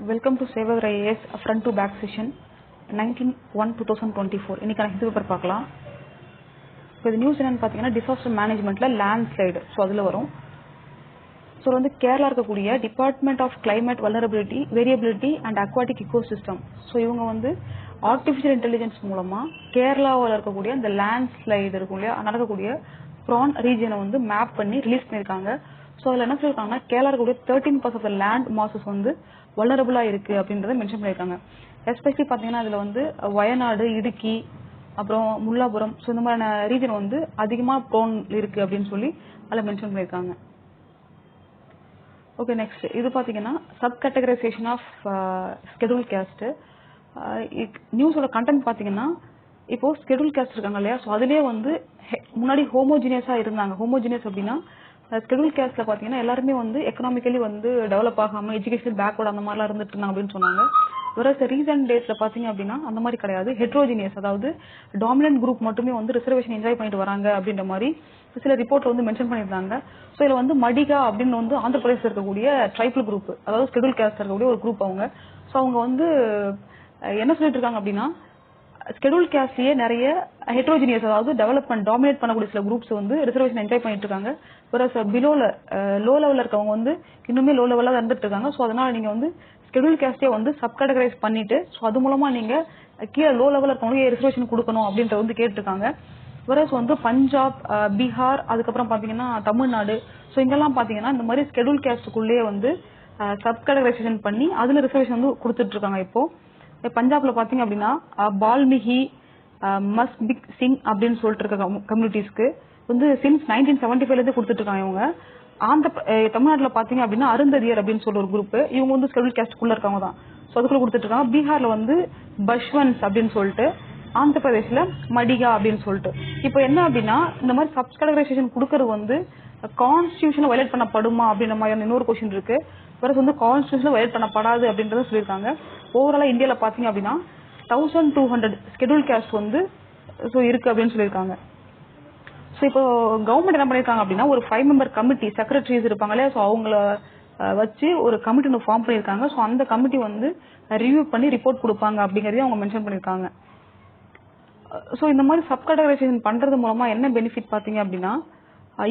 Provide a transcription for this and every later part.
Welcome to Sevadar IAS front to back session 19/1/2024. இன்னைக்கான history paper பார்க்கலாம். இப்போ இது நியூஸ் என்னன்னு பார்த்தீங்கன்னா டிசாஸ்டர் மேனேஜ்மெண்ட்ல லேண்ட்ஸ்லைடு. ஸோ அதில் வரும். ஸோ வந்து கேரளா இருக்கக்கூடிய department of climate vulnerability variability and aquatic ecosystem. So இவங்க வந்து ஆர்டிஃபிஷியல் இன்டெலிஜென்ஸ் மூலமாக கேரளாவில் இருக்கக்கூடிய இந்த லேண்ட்ஸ்லைடு இருக்கும் இல்லையா, நடக்கக்கூடிய ப்ரான் ரீஜனை வந்து மேப் பண்ணி ரிலீஸ் பண்ணியிருக்காங்க. ஸோ அதில் என்ன சொல்லியிருக்காங்கன்னா கேரளா இருக்கக்கூடிய 13% ஆஃப் த லேண்ட் மாசஸ் வந்து வல்னரபிளாக இருக்குது அப்படின்றத மென்ஷன் பண்ணியிருக்காங்க. எஸ்பெஷலி பார்த்தீங்கன்னா அதில் வந்து வயநாடு, இடுக்கி, அப்புறம் முல்லாபுரம், ஸோ இந்த மாதிரியான ரீஜன் வந்து அதிகமாக ப்ரோன் இருக்குது அப்படின்னு சொல்லி அதில் மென்ஷன் பண்ணியிருக்காங்க. ஓகே, நெக்ஸ்ட் இது பார்த்தீங்கன்னா sub categorization of schedule caste. நியூஸோட கண்டென்ட் பார்த்தீங்கன்னா இப்போ ஸ்கெடியூல் கேஸ்ட் இருக்காங்க இல்லையா, ஸோ அதுலேயே வந்து முன்னாடி ஹோமோஜினியஸாக இருந்தாங்க. ஹோமோஜினியஸ் அப்படின்னா ஸ்கெடியூல் கேஸ்ட்ல பார்த்தீங்கன்னா எல்லாருமே வந்து எக்கனாமிக்கலி வந்து டெவலப் ஆகாமல் எஜுகேஷனல் பேக்வர்ட் அந்த மாதிரிலாம் இருந்துட்டு இருந்தாங்க அப்படின்னு சொன்னாங்க. வேற ரீசன்ட் டேஸ்ல பார்த்தீங்க அப்படின்னா அந்த மாதிரி கிடையாது. ஹெட்ரோஜினியஸ், அதாவது டாமினன்ட் குரூப் மட்டுமே வந்து ரிசர்வேஷன் என்ஜாய் பண்ணிட்டு வராங்க அப்படின்ற மாதிரி சில ரிப்போர்ட்ல வந்து மென்ஷன் பண்ணியிருந்தாங்க. ஸோ இதில் வந்து மடிகா அப்படின்னு வந்து ஆந்திர பிரதேசத்தில் இருக்கக்கூடிய ட்ரைபல் குரூப், அதாவது ஸ்கெடியூல் கேஸ்ட் இருக்கக்கூடிய ஒரு குரூப் அவங்க. ஸோ அவங்க வந்து என்ன சொல்லிட்டு இருக்காங்க அப்படின்னா ஸ்கெடியூல் கேஸ்ட்லயே நிறைய ஹெட்ரோஜினியஸ், அதாவது டெவலப்மெண்ட் டாமினேட் பண்ணக்கூடிய சில குரூப்ஸ் வந்து ரிசர்வேஷன் என்ஜாய் பண்ணிட்டு இருக்காங்க. வேற பிலோல லோ லெவலில் இருக்கவங்க வந்து இன்னுமே லோ லெவலில் இருந்துட்டு இருக்காங்க. ஸோ அதனால நீங்க வந்து ஸ்கெடியூல் கேஸ்டே வந்து சப் கேட்டகரைஸ் பண்ணிட்டு ஸோ அது மூலமா நீங்க கீழே லோ லெவலில் இருக்கவங்க ரிசர்வேஷன் கொடுக்கணும் அப்படின்ற வந்து கேட்டிருக்காங்க. வேற வந்து பஞ்சாப், பீகார், அதுக்கப்புறம் பாத்தீங்கன்னா தமிழ்நாடு, ஸோ இங்கெல்லாம் பாத்தீங்கன்னா இந்த மாதிரி ஸ்கெடியூல் கேஸ்டுக்குள்ளேயே வந்து சப் கேட்டகரைசேஷன் பண்ணி அதுல ரிசர்வேஷன் வந்து கொடுத்துட்டு இருக்காங்க. இப்போ பஞ்சாப்ல பாத்தீங்க அப்படின்னா பால்மிகி, மஸ்பிக் சிங் அப்படின்னு சொல்லிட்டு இருக்க கம்யூனிட்டிஸ்க்கு வந்து சின்ஸ் 1975 இருந்து கொடுத்துட்டு இருக்காங்க இவங்க. தமிழ்நாட்டில் பாத்தீங்க அப்படின்னா அருந்ததியர் அப்படின்னு சொல்ற ஒரு குரூப், இவங்க வந்து ஸ்கெடியூல் கேஸ்டுக்குள்ள இருக்கவங்க தான். ஸோ அதுக்குள்ள கொடுத்துட்டு இருக்காங்க. பீகார்ல வந்து பஷ்வன்ஸ் அப்படின்னு சொல்லிட்டு, ஆந்திர பிரதேஷ்ல மடிகா அப்படின்னு சொல்லிட்டு. இப்போ என்ன அப்படின்னா இந்த மாதிரி சப் கேட்டகரைசேஷன் கொடுக்கறது வந்து கான்ஸ்டிடியூஷனை வயலேட் பண்ணப்படுமா அப்படின்ற மாதிரி இன்னொரு கொஸ்டின் இருக்கு. வேற வந்து கான்ஸ்டிடியூஷனை வயலேட் பண்ணப்படாது அப்படின்றத சொல்லியிருக்காங்க. ஓவராலா இந்தியாவில் பாத்தீங்க அப்படின்னா 1200 ஸ்கெடியூல் கேஸ்ட் வந்து ஸோ இருக்கு அப்படின்னு சொல்லியிருக்காங்க. ஸோ இப்போ கவர்மெண்ட் என்ன பண்ணியிருக்காங்க அப்படின்னா ஒரு 5 மெம்பர் கமிட்டி, செக்ரட்டரிஸ் இருப்பாங்களே, ஸோ அவங்கள வச்சு ஒரு கமிட்டி ஒன்று ஃபார்ம் பண்ணியிருக்காங்க. ஸோ அந்த கமிட்டி வந்து ரிவ்யூ பண்ணி ரிப்போர்ட் கொடுப்பாங்க அப்படிங்கிறதையும் அவங்க மென்ஷன் பண்ணியிருக்காங்க. ஸோ இந்த மாதிரி சப் கேட்டகரைசேஷன் பண்றது மூலமா என்ன பெனிஃபிட் பாத்தீங்க அப்படின்னா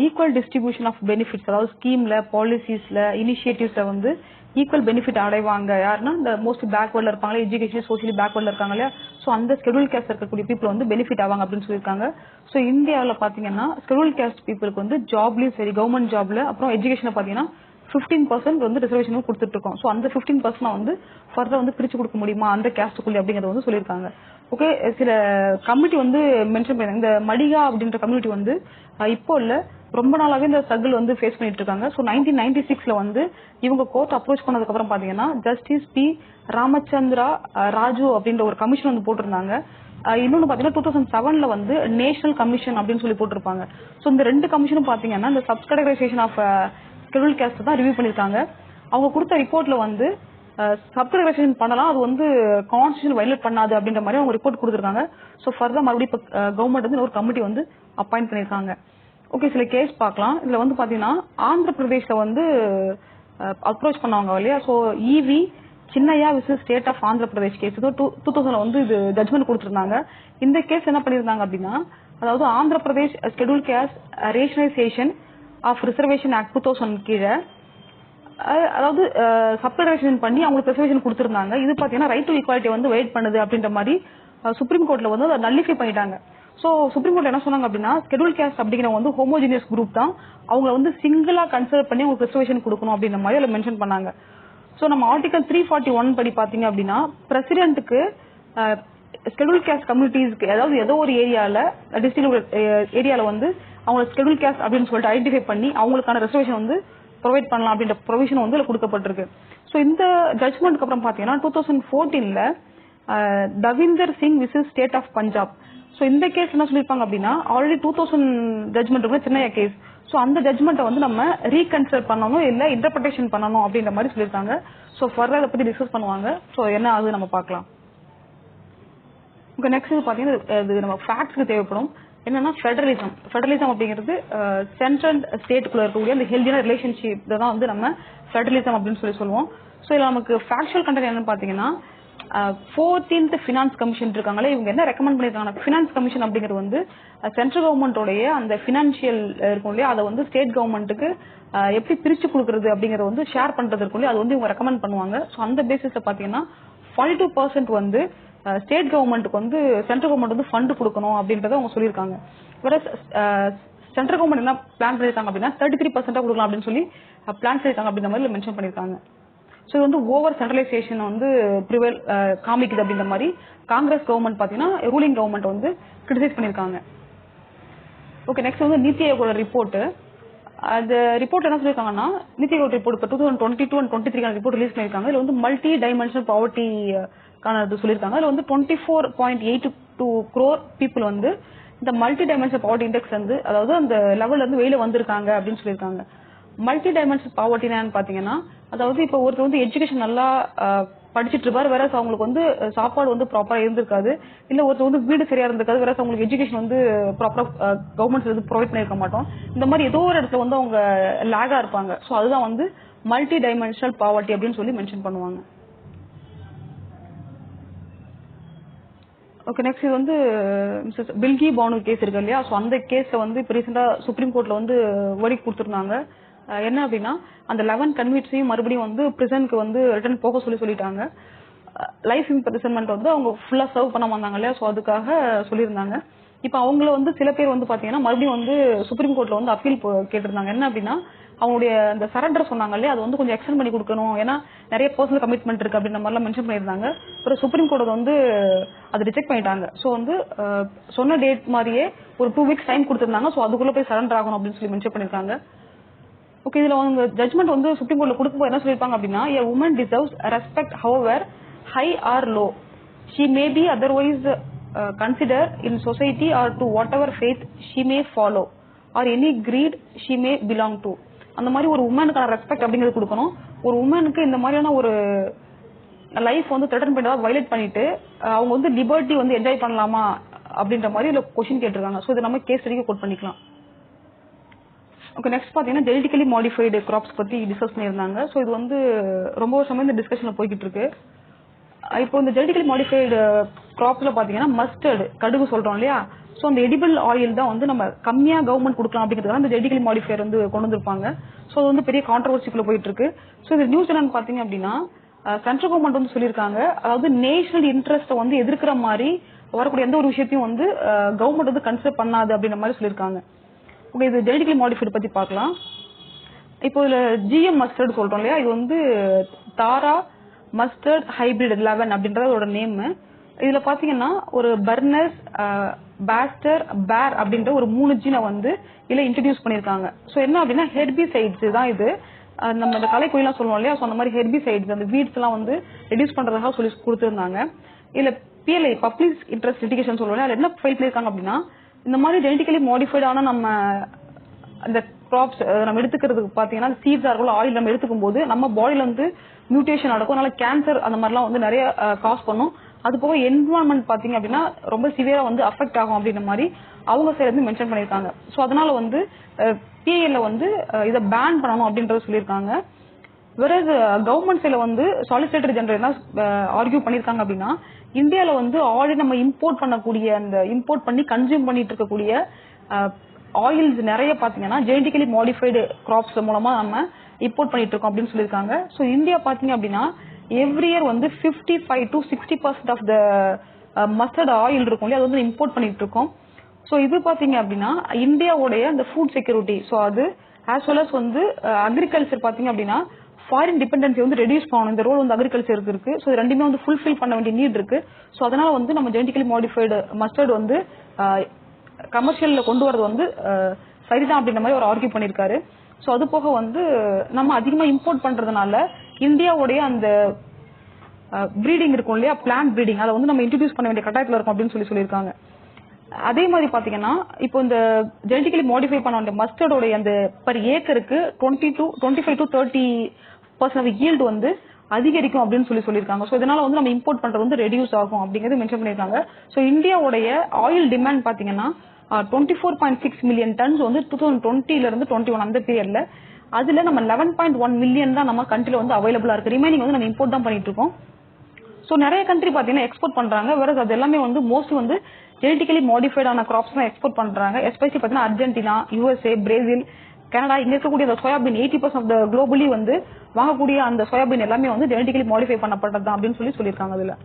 ஈக்குவல் டிஸ்ட்ரிபியூஷன் ஆஃப் பெனிஃபிட்ஸ், அதாவது ஸ்கீம்ல, பாலிசிஸ்ல, இனிஷியேட்டிவ்ஸ்ல வந்து ஈக்குவல் பெனிஃபிட் அடைவாங்க. யாருன்னா இந்த மோஸ்ட் பேக்வர்ட்ல இருப்பாங்க, எஜுகேஷன் சோசியலி பேக்வர்ட்ல இருக்காங்க இல்லையா, ஸோ அந்த ஸ்கெடியூல் கேஸ்ட் இருக்கக்கூடிய பீப்புள் வந்து பெனிஃபிட் ஆவாங்க அப்படின்னு சொல்லியிருக்காங்க. ஸோ இந்தியாவில் பாத்தீங்கன்னா ஸ்கெடியூல் கேஸ்ட் பீப்புளுக்கு வந்து ஜாப்லயும் சரி, கவர்மெண்ட் ஜாப்ல, அப்புறம் எஜுகேஷன்ல பாத்தீங்கன்னா 15% வந்து ரிசர்வேஷன் கொடுத்துட்டு இருக்கோம். ஸோ அந்த 15% வந்து ஃபர்தர் வந்து பிரிச்சு கொடுக்க முடியுமா அந்த கேஸ்டுக்குள்ளே அப்படிங்கறத வந்து சொல்லியிருக்காங்க. ஓகே, சில கமிட்டி வந்து மென்ஷன் பண்ணி இந்த மடிகா அப்படின்ற கம்யூனிட்டி வந்து இப்போ இல்ல ரொம்ப நாளாவே இந்த ஸ்ட்ரகிள் வந்து ஃபேஸ் பண்ணிட்டு இருக்காங்க. ஸோ 1996ல வந்து இவங்க கோர்ட் அப்ரோச் பண்ணதுக்கு அப்புறம் பாத்தீங்கன்னா ஜஸ்டிஸ் பி ராமச்சந்திரா ராஜு அப்படின்ற ஒரு கமிஷன் வந்து போட்டிருந்தாங்க. இன்னொன்னு பாத்தீங்கன்னா 2007ல வந்து நேஷனல் கமிஷன் அப்படின்னு சொல்லி போட்டிருப்பாங்க. ஸோ இந்த ரெண்டு கமிஷனும் பாத்தீங்கன்னா இந்த sub categorization of schedule caste தான் ரிவ்யூ பண்ணிருக்காங்க. அவங்க கொடுத்த ரிப்போர்ட்ல வந்து சப் கேட்டகரைசேஷன் பண்ணலாம், அது வந்து கான்ஸ்டிடியூஷன் வயலேட் பண்ணாது அப்படின்ற மாதிரி அவங்க ரிப்போர்ட் கொடுத்துருக்காங்க. ஸோ ஃபர்தர் மறுபடியும் கவர்மெண்ட் வந்து ஒரு கமிட்டி வந்து அப்பாயிண்ட் பண்ணிருக்காங்க. ஓகே, சில கேஸ் பார்க்கலாம். இதுல வந்து பாத்தீங்கன்னா ஆந்திர பிரதேஷ்ல வந்து அப்ரோச் பண்ணவங்க இல்லையா, so EV Chinnaiah versus state of Andhra Pradesh case 2000 வந்து இது ஜட்மெண்ட் கொடுத்திருந்தாங்க. இந்த கேஸ் என்ன பண்ணிருந்தாங்க அப்படின்னா, அதாவது Andhra Pradesh schedule caste rationalisation of reservation act 2000 கீழே, அதாவது சப் கேட்டகரைசேஷன் பண்ணி அவங்களுக்கு ரிசர்வேஷன் கொடுத்திருந்தாங்க. இது பாத்தீங்கன்னா ரைட் டு ஈக்வாலிட்டி வந்து வெயிட் பண்ணுது அப்படின்ற மாதிரி சுப்ரீம் கோர்ட்ல வந்து அதை நல்லிஃபை பண்ணிட்டாங்க. ஸோ சுப்ரீம் கோர்ட் என்ன சொன்னாங்க அப்படின்னா ஸ்கெடியூல் கேஸ்ட் அப்படிங்கிற வந்து ஹோமோஜினியஸ் குரூப் தான், அவங்க வந்து சிங்கிளா கன்சிடர் பண்ணி அவங்களுக்கு ரிசர்வேஷன் கொடுக்கணும் அப்படின்ற மாதிரி அதில் மென்ஷன் பண்ணாங்க. ஸோ நம்ம ஆர்டிகல் 341 படி பாத்தீங்க அப்படின்னா பிரசிடென்ட்டுக்கு ஸ்கெடியூல் கேஸ்ட் கம்யூனிட்டிஸ்க்கு, அதாவது ஏதோ ஒரு டிஸ்ட்ரிக்ட் ஏரியால வந்து அவங்க ஸ்கெடியூல் கேஸ்ட் அப்படின்னு சொல்லிட்டு ஐடென்டிஃபை பண்ணி அவங்களுக்கான ரிசர்வேஷன் வந்து ப்ரொவைட் பண்ணலாம் அப்படின்ற ப்ரொவிஷன் வந்து கொடுக்கப்பட்டிருக்கு. ஸோ இந்த ஜட்மெண்ட்க்கு அப்புறம் பாத்தீங்கன்னா 2014ல Davinder Singh versus state of Punjab. So இந்த கேஸ் என்ன சொல்லியிருப்பாங்க அப்படின்னா ஆல்ரெடி 2000 ஜட்மெண்ட் இருக்கு சின்னையா கேஸ். ஸோ அந்த ஜட்மெண்ட்டை வந்து நம்ம ரீகன்சிடர் பண்ணணும், இல்ல இன்டர்பிரேஷன் பண்ணணும் அப்படின்ற மாதிரி சொல்லியிருக்காங்க. ஸோ ஃபர்தர் அதை பத்தி டிஸ்கஸ் பண்ணுவாங்க. ஸோ என்ன ஆகுது நம்ம பார்க்கலாம். ஓகே, நெக்ஸ்ட் இது பாத்தீங்கன்னா இது நம்ம ஃபேக்ட்ஸ்க்கு தேவைப்படும். என்னன்னா ஃபெடரலிசம் அப்படிங்கிறது சென்ட்ரல் ஸ்டேட்டுக்குள்ள இருக்கக்கூடிய அந்த ஹெல்தியான ரிலேஷன்ஷிப் தான் வந்து நம்ம ஃபெடரலிசம் அப்படின்னு சொல்லுவோம். ஸோ இதில் நமக்கு ஃபேக்சுவல் கண்டென்ட் என்னன்னு பார்த்தீங்கன்னா 14th ஃபினான்ஸ் கமிஷன் இருக்காங்களே, இவங்க என்ன ரெக்கமெண்ட் பண்ணியிருக்காங்க, ஃபினான்ஸ் கமிஷன் அப்படிங்கிறது வந்து சென்ட்ரல் கவர்மெண்டோடைய அந்த ஃபினான்ஷியல் இருக்கும் இல்லையா, அதை வந்து ஸ்டேட் கவர்மெண்ட்டுக்கு எப்படி பிரிச்சு கொடுக்குறது அப்படிங்கறத வந்து ஷேர் பண்றது இருக்கும் இல்லையா, அது வந்து இவங்க ரெக்கமெண்ட் பண்ணுவாங்க. ஸோ அந்த பேசிஸ்ல பாத்தீங்கன்னா 42% வந்து ஸ்டேட் கவர்மெண்ட்டுக்கு வந்து சென்ட்ரல் கவர்மெண்ட் வந்து ஃபண்ட் கொடுக்கணும் அப்படின்றத அவங்க சொல்லியிருக்காங்க. வேற சென்ட்ரல் கவர்மெண்ட் என்ன பிளான் பண்ணிருக்காங்க அப்படின்னா 33% கொடுக்கலாம் அப்படின்னு சொல்லி பிளான் பண்ணிருக்காங்க அப்படின்ற மாதிரி மென்ஷன் பண்ணிருக்காங்க. ஸோ இது வந்து ஓவர் சென்ட்ரலைசேஷன் வந்து ப்ரிவெல் காமிக்குது அப்படின்ற மாதிரி காங்கிரஸ் கவர்மெண்ட் பாத்தீங்கன்னா ரூலிங் கவர்மெண்ட் வந்து கிரிட்டிசைஸ் பண்ணிருக்காங்க. ஓகே, நெக்ஸ்ட் வந்து நீத்தி ஆயோகோட ரிப்போர்ட். அந்த ரிப்போர்ட் என்ன சொல்லியிருக்காங்கன்னா, நீத்தி ஆயோக் ரிப்போர்ட் இப்போ 2022 and 23 ரிப்போர்ட் ரிலீஸ் பண்ணிருக்காங்க. இதுல வந்து மல்டி டைமென்ஷனல் பாவர்ட்டிக்கான சொல்லியிருக்காங்க. இதுல வந்து 24.82 crore பீப்புள் வந்து இந்த மல்டி டைமென்ஷனல் பாவர்ட்டி இண்டெக்ஸ் வந்து அதாவது அந்த லெவல்ல இருந்து வெளியில வந்திருக்காங்க அப்படின்னு சொல்லியிருக்காங்க. மல்டி டைமென்ஷனல் பாவர்ட்டின்னு பாத்தீங்கன்னா, அதாவது இப்போ ஒருத்தர் வந்து எஜுகேஷன் நல்லா படிச்சுட்டு இருப்பாரு, வேற அவங்களுக்கு வந்து சாப்பாடு வந்து ப்ராப்பரா இருந்திருக்காது, இல்ல ஒருத்தர் வந்து வீடு சரியா இருந்திருக்காது, வேற அவங்களுக்கு எஜுகேஷன் வந்து ப்ராப்பரா கவர்மெண்ட் வந்து ப்ரொவைட் பண்ணிருக்க மாட்டோம். இந்த மாதிரி ஏதோ ஒரு இடத்துல வந்து அவங்க லேகா இருப்பாங்க. ஸோ அதுதான் வந்து மல்டி டைமென்ஷனல் பாவர்ட்டி அப்படின்னு சொல்லி மென்ஷன் பண்ணுவாங்க. ஓகே, நெக்ஸ்ட் இது வந்து மிஸ்ஸஸ் பில்கி பானு கேஸ் இருக்கு இல்லையா, ஸோ அந்த கேஸ்ல வந்து இப்போ ரீசெண்டா சுப்ரீம் கோர்ட்ல வந்து வெர்டிக்ட் கொடுத்துருந்தாங்க. என்ன அப்படின்னா, அந்த 11 கன்விக்ட்ஸையும் மறுபடியும் வந்து பிரிசனுக்கு வந்து ரிட்டர்ன் போக சொல்லிட்டாங்க. லைஃப் இம்ப்ரிசன்மெண்ட் வந்து அவங்க ஃபுல்லா சர்வ் பண்ண வந்தாங்க இல்லையா, ஸோ அதுக்காக சொல்லியிருந்தாங்க. இப்போ அவங்கள வந்து சில பேர் வந்து பாத்தீங்கன்னா மறுபடியும் வந்து சுப்ரீம் கோர்ட்ல வந்து அப்பீல் கேட்டிருந்தாங்க. என்ன அப்படின்னா, அவங்களுடைய அந்த சரண்டர் சொன்னாங்க இல்லையா, அது வந்து கொஞ்சம் எக்ஸ்டெண்ட் பண்ணி கொடுக்கணும், ஏன்னா நிறைய பர்சனல் கமிட்மெண்ட் இருக்கு அப்படின்ற மாதிரிலாம் மென்ஷன் பண்ணியிருந்தாங்க. அப்புறம் சுப்ரீம் கோர்ட் வந்து அதை ரிஜெக்ட் பண்ணிட்டாங்க. ஸோ வந்து சொன்ன டேட் மாதிரியே ஒரு 2 weeks டைம் கொடுத்திருந்தாங்க. ஸோ அதுக்குள்ள போய் சரண்டர் ஆகணும் அப்படின்னு சொல்லி மென்ஷன் பண்ணிருக்காங்க. ஓகே, இதுல அவங்க ஜட்மெண்ட் வந்து சுப்ரீம் கோர்ட்ல கொடுக்கும்போது என்ன சொல்லிருப்பாங்க அப்படின்னா, a woman deserves respect however high or low she may be otherwise considered in society or to whatever faith she may follow or any creed she may belong to. அந்த மாதிரி ஒரு உமனுக்கான respect அப்படிங்கிறது கொடுக்கணும். ஒரு உமனுக்கு இந்த மாதிரியான ஒரு லைஃப் வந்து த்ரெட்டன் பண்ணி வயலேட் பண்ணிட்டு அவங்க வந்து லிபர்ட்டி வந்து என்ஜாய் பண்ணலாமா அப்படின்ற மாதிரி இதுல கொஸ்டின் கேட்டிருக்காங்க. ஸோ இது நம்ம கேஸ் ஸ்டடிக்கு கோட் பண்ணிக்கலாம். ஓகே, நெக்ஸ்ட் பாத்தீங்கன்னா ஜெனடிக்கலி மாடிஃபைடு கிராப்ஸ் பத்தி டிஸ்கஸ் பண்ணியிருந்தாங்க. ஸோ இது வந்து ரொம்ப வருஷமா இந்த டிஸ்கஷன்ல போய்கிட்டு இருக்கு. இப்போ இந்த ஜெனடிக்கலி மாடிஃபைடு கிராப்ஸ்ல பாத்தீங்கன்னா மஸ்டர்டு கடுகு சொல்றோம் இல்லையா, ஸோ அந்த எடிபிள் ஆயில் தான் வந்து நம்ம கம்மியா கவர்மெண்ட் கொடுக்கலாம் அப்படிங்கிறதுக்காக இந்த ஜெனடிக்கலி மாடிஃபையர் வந்து கொண்டு வந்திருப்பாங்க. ஸோ அது வந்து பெரிய கான்ட்ரவர்சிக்குள்ள போயிட்டு இருக்கு. ஸோ இது நியூஸ் என்னன்னு பாத்தீங்க அப்படின்னா, சென்ட்ரல் கவர்மெண்ட் வந்து சொல்லியிருக்காங்க, அதாவது நேஷனல் இன்ட்ரெஸ்ட் வந்து எதிர்க்கிற மாதிரி வரக்கூடிய எந்த ஒரு விஷயத்தையும் வந்து கவர்மெண்ட் வந்து கன்சிடர் பண்ணாது அப்படின்ற மாதிரி சொல்லியிருக்காங்க. ஓகே, இது ஜெனடிக்கலி மாடிஃபைடு பத்தி பார்க்கலாம். இப்போ இதுல ஜிஎம் மஸ்டர்ட் சொல்றோம் இல்லையா, இது வந்து தாரா மஸ்டர்ட் ஹைபிரிட் 11 அப்படின்றதோட நேம். இதுல பாத்தீங்கன்னா ஒரு பர்னஸ் பாஸ்டர் பேர் அப்படின்ற ஒரு 3 ஜீனை வந்து இதுல இன்ட்ரடியூஸ் பண்ணிருக்காங்க. ஸோ என்ன அப்படின்னா ஹெர்பிசைட்ஸ் தான் இது. நம்ம இந்த கலைக்குயிலாம் சொல்லுவோம் இல்லையா, ஸோ அந்த மாதிரி ஹெர்பிசைட்ஸ் அந்த வீட்ஸ் எல்லாம் வந்து ரெடியூஸ் பண்றதுக்காக சொல்லி கொடுத்துருந்தாங்க. இதுல பிஎல்ஐ பப்ளிக் இன்ட்ரெஸ்ட் லிட்டிகேஷன் சொல்லுவோம், அதுல என்ன ஃபைல் பண்ணிருக்காங்க அப்படின்னா, இந்த மாதிரி ஜெனடிக்கலி மாடிஃபைடான நம்ம அந்த கிராப்ஸ் நம்ம எடுத்துக்கிறதுக்கு பாத்தீங்கன்னா சீட்ஸா இருக்கும் ஆயில் நம்ம எடுத்துக்கும் போது நம்ம பாடியில வந்து மியூட்டேஷன் நடக்கும், அதனால கேன்சர் அந்த மாதிரிலாம் வந்து நிறைய காஸ் பண்ணும். அது போக என்விரான்மெண்ட் பாத்தீங்க அப்படின்னா ரொம்ப சிவியரா வந்து அஃபெக்ட் ஆகும் அப்படின்ற மாதிரி அவங்க சைடுல இருந்து மென்ஷன் பண்ணிருக்காங்க. ஸோ அதனால வந்து பிஏல வந்து இதை பேன் பண்ணணும் அப்படின்றத சொல்லியிருக்காங்க. வேற கவர்மெண்ட் சைடுல வந்து சாலிசிட்டர் ஜெனரல் என்ன ஆர்கியூ பண்ணிருக்காங்க அப்படின்னா, இந்தியால வந்து ஆல்ரெடி நம்ம இம்போர்ட் பண்ணக்கூடிய அந்த இம்போர்ட் பண்ணி கன்சியூம் பண்ணிட்டு இருக்கக்கூடிய ஆயில்ஸ் நிறைய பாத்தீங்கன்னா ஜெனடிக்கலி மாடிஃபைடு கிராப்ஸ் மூலமா நம்ம இம்போர்ட் பண்ணிட்டு இருக்கோம் அப்படின்னு சொல்லியிருக்காங்க. ஸோ இந்தியா பாத்தீங்க அப்படின்னா எவ்ரி இயர் வந்து 55 to 60% of the mustard oil இருக்கும் இல்லையா, அது வந்து இம்போர்ட் பண்ணிட்டு இருக்கோம். ஸோ இது பாத்தீங்க அப்படின்னா இந்தியாவுடைய அந்த ஃபுட் செக்யூரிட்டி, ஸோ அது ஆஸ் வெல் அஸ் வந்து அக்ரிகல்ச்சர் பாத்தீங்க அப்படின்னா ஃபாரின் டிபெண்டன்சி வந்து ரெடியூஸ் பண்ணணும், இந்த ரோல் வந்து அக்ரிகல்ச்சருக்கு இருக்கு. ஸோ ரெண்டுமே வந்து ஃபுல்ஃபில் பண்ண வேண்டிய நீட் இருக்கு. ஸோ அதனால வந்து நம்ம ஜெனடிக்கலி மாடிஃபைடு மஸ்டர்ட் வந்து கமர்ஷியல்ல கொண்டு வரது வந்து சரிதான் அப்படின்ற மாதிரி ஒரு ஆர்கியூ பண்ணிருக்காரு. ஸோ அது போக வந்து நம்ம அதிகமா இம்போர்ட் பண்றதுனால இந்தியாவுடைய அந்த ப்ரீடிங் இருக்கும் இல்லையா, பிளான்ட் ப்ரீடிங், அதை வந்து நம்ம இன்ட்ரடியூஸ் பண்ண வேண்டிய கட்டாயத்தில் இருக்கும் அப்படின்னு சொல்லியிருக்காங்க. அதே மாதிரி பாத்தீங்கன்னா இப்போ இந்த ஜெனடிக்கலி மாடிஃபை பண்ண வேண்டிய மஸ்டர்டோட அந்த பர் ஏக்கருக்கு 25 to 30% ஈல்டு வந்து அதிகரிக்கும் அப்படின்னு சொல்லியிருக்காங்க. ஸோ இதனால வந்து நம்ம இம்போர்ட் பண்றது வந்து ரெடியூஸ் ஆகும் அப்படிங்கிறது மென்ஷன் பண்ணியிருக்காங்க. ஸோ இந்தியாவுடைய ஆயில் டிமாண்ட் பாத்தீங்கன்னா 24.6 மில்லியன் டன்ஸ் வந்து 2020ல இருந்து 21 அந்த பீரியட்ல அதுல நம்ம 11.1 மில்லியன் தான் நம்ம கண்ட்ரில வந்து அவைலபிளா இருக்கு. ரிமைனிங் வந்து நம்ம இம்போர்ட் தான் பண்ணிட்டு இருக்கோம். ஸோ நிறைய கண்ட்ரி பார்த்தீங்கன்னா எக்ஸ்போர்ட் பண்றாங்க. வேற அது எல்லாமே வந்து மோஸ்ட்லி வந்து ஜெனட்டிக்கலி மாடிஃபைடான கிராப்ஸ் தான் எக்ஸ்போர்ட் பண்றாங்க. எஸ்பெஷலி பார்த்தீங்கன்னா அர்ஜென்டினா, USA, பிரேசில், கனடா இங்க இருக்கக்கூடிய அந்த சோயாபீன் 80% ஆஃப் த குளோபலி வந்து வாங்கக்கூடிய அந்த சோயாபீன் எல்லாமே வந்து ஜெனட்டிக்கலி மாடிஃபை பண்ணப்பட்டது தான் அப்படின்னு சொல்லியிருக்காங்க அதுல.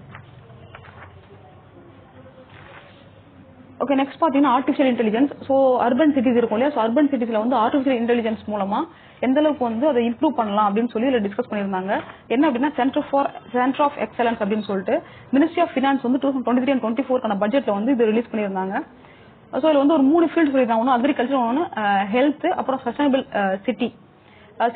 ஓகே, நெக்ஸ்ட் பார்த்தீங்கன்னா artificial intelligence. So urban cities இருக்கும் இல்லையா, ஸோ அர்பன் சிட்டிஸ்ல வந்து ஆர்டிஃபிஷியல் இன்டெலிஜென்ஸ் மூலமா எந்த அளவுக்கு வந்து அதை இம்ப்ரூவ் பண்ணலாம் அப்படின்னு சொல்லி இதில் டிஸ்கஸ் பண்ணியிருந்தாங்க. என்ன அப்படின்னா சென்டர் ஆஃப் எக்ஸலன்ஸ் அப்படின்னு சொல்லிட்டு மினிஸ்ட்ரி ஆஃப் ஃபினான்ஸ் வந்து 2023 and 24 பட்ஜெட்ல வந்து இது ரிலீஸ் பண்ணியிருந்தாங்க. ஸோ இதில் வந்து ஒரு 3 ஃபீல்டு சொல்லியிருந்தாங்க. ஒன்று அக்ரிகல்ச்சர், ஒன்று ஹெல்த், அப்புறம் சஸ்டைனபிள் சிட்டி.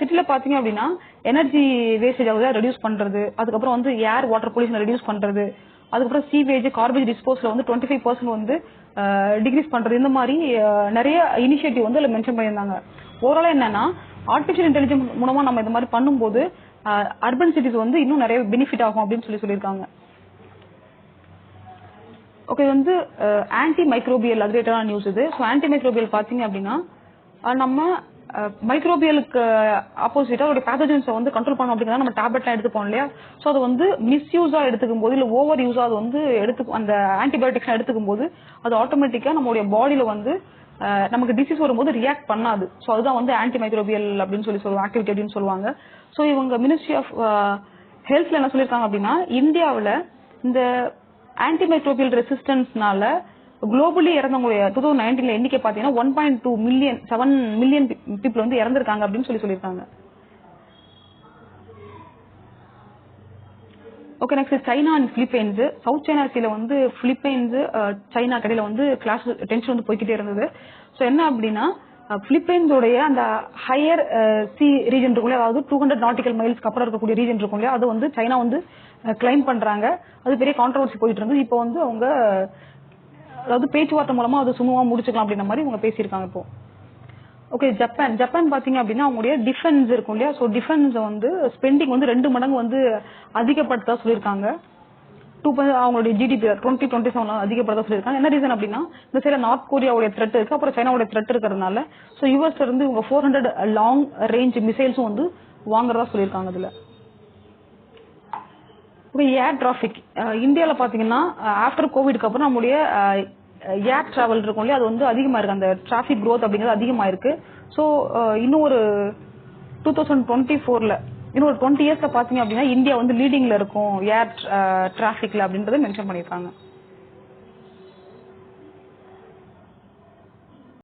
சிட்டில பாத்தீங்க அப்படின்னா எனர்ஜி வேஸ்டேஜ் ஆகுது ரெடியூஸ் பண்றது, அதுக்கப்புறம் வந்து ஏர் வாட்டர் பொல்யூஷன் ரெடியூஸ் பண்றது, அதுக்கப்புறம் சீவேஜ் கார்பேஜ் டிஸ்போஸ்ல வந்து 25% வந்து டிகிரீஸ் பண்றது. இந்த மாதிரி நிறைய இனிஷியேட்டிவ் வந்து அதில் மென்ஷன் பண்ணியிருந்தாங்க. ஓவராலா என்னன்னா ஆர்டிஃபிஷியல் இன்டெலிஜென்ஸ் மூலமா நம்ம இந்த மாதிரி பண்ணும்போது அர்பன் சிட்டிஸ் வந்து இன்னும் நிறைய பெனிஃபிட் ஆகும் அப்படின்னு சொல்லியிருக்காங்க. ஓகே, வந்து ஆன்டி மைக்ரோபியல் ரிலேட்டடான நியூஸ் இது. ஸோ ஆன்டி மைக்ரோபியல் பாத்தீங்க அப்படின்னா நம்ம மைக்ரோபியலுக்கு ஆப்போசிட்டா ஒரு பேத்தஜன்ஸை வந்து கண்ட்ரோல் பண்ணணும் அப்படிங்கிறத நம்ம டேப்லெட்லாம் எடுத்துப்போம் இல்லையா. ஸோ அது வந்து மிஸ்யூஸா எடுத்துக்கும் போது இல்லை ஓவர் யூஸா அது வந்து அந்த ஆன்டிபயோட்டிக்ஸ் எடுத்துக்கும் போது அது ஆட்டோமேட்டிக்கா நம்மளுடைய பாடியில வந்து நமக்கு டிசீஸ் வரும்போது ரியாக்ட் பண்ணாது. ஸோ அதுதான் வந்து ஆன்டி மைக்ரோபியல் அப்படின்னு சொல்லுவாங்க, ஆக்டிவிட்டி அப்படின்னு சொல்லுவாங்க. ஸோ இவங்க மினிஸ்ட்ரி ஆஃப் ஹெல்த்ல என்ன சொல்லியிருக்காங்க அப்படின்னா இந்தியாவில் இந்த ஆன்டி மைக்ரோபியல் ரெசிஸ்டன்ஸ்னால குளோபலி இறந்தவங்க 2019 எண்ணிக்கை பாத்தீங்கன்னா 1.2 மில்லியன் 7 மில்லியன் பீப்புள் வந்து இறந்திருக்காங்க அப்படின்னு சொல்லியிருக்காங்க. Okay, next China and Philippines. South China சீல வந்து பிலிப்பைன்ஸ் சைனா கடையில வந்து கிளாஸ் டென்ஷன் வந்து போய்கிட்டே இருந்தது. ஸோ என்ன அப்படின்னா பிலிப்பைன்ஸோடைய அந்த ஹையர் சி ரீஜன் இருக்கும் இல்லையா, அதாவது 200 நாட்டிக்கல் மைல்ஸ்க்கு அப்புறம் இருக்கக்கூடிய ரீஜன் இருக்கும் இல்லையா, அது வந்து சைனா வந்து கிளைம் பண்றாங்க. அது பெரிய கான்ட்ரவர்சி போயிட்டு இருந்தது. இப்போ வந்து அவங்க அதாவது பேச்சுவார்த்தை மூலமா அது சுமூகமா முடிச்சுக்கலாம் அப்படின்ற மாதிரி இவங்க பேசியிருக்காங்க இப்போ. ஓகே, ஜப்பான் பாத்தீங்க அப்படின்னா அவங்களுடைய டிஃபென்ஸ் இருக்கும் இல்லையா, ஸோ டிஃபென்ஸ் வந்து ஸ்பெண்டிங் வந்து 2 மடங்கு வந்து அதிகப்படுத்தா சொல்லியிருக்காங்க. அவங்களுடைய ஜிடிபி 2027 அதிகப்படுத்த சொல்லியிருக்காங்க. என்ன ரீசன் அப்படின்னா இந்த சைடு நார்த் கொரியாவுடைய த்ரெட் இருக்கு, அப்புறம் சைனாவுடைய த்ரெட் இருக்கிறதுனால. ஸோ யூஎஸ்ல இருந்து இவங்க 400 லாங் ரேஞ்ச் மிசைல்ஸும் வந்து வாங்குறதா சொல்லியிருக்காங்க இதுல. ஏர் டிராபிக் இந்தியாவில் பாத்தீங்கன்னா ஆஃப்டர் கோவிட்க்கு அப்புறம் நம்மளுடைய ஏர் டிராவல் இருக்கும் இல்லையா, அது வந்து அதிகமா இருக்கு. அந்த டிராபிக் க்ரோத் அப்படிங்கிறது அதிகமா இருக்கு. ஸோ இன்னும் ஒரு 2024ல இன்னும் ஒரு 20 இயர்ஸ்ல பாத்தீங்க அப்படின்னா இந்தியா வந்து லீடிங்ல இருக்கும் ஏர் டிராபிக்ல அப்படின்றத மென்ஷன் பண்ணியிருக்காங்க.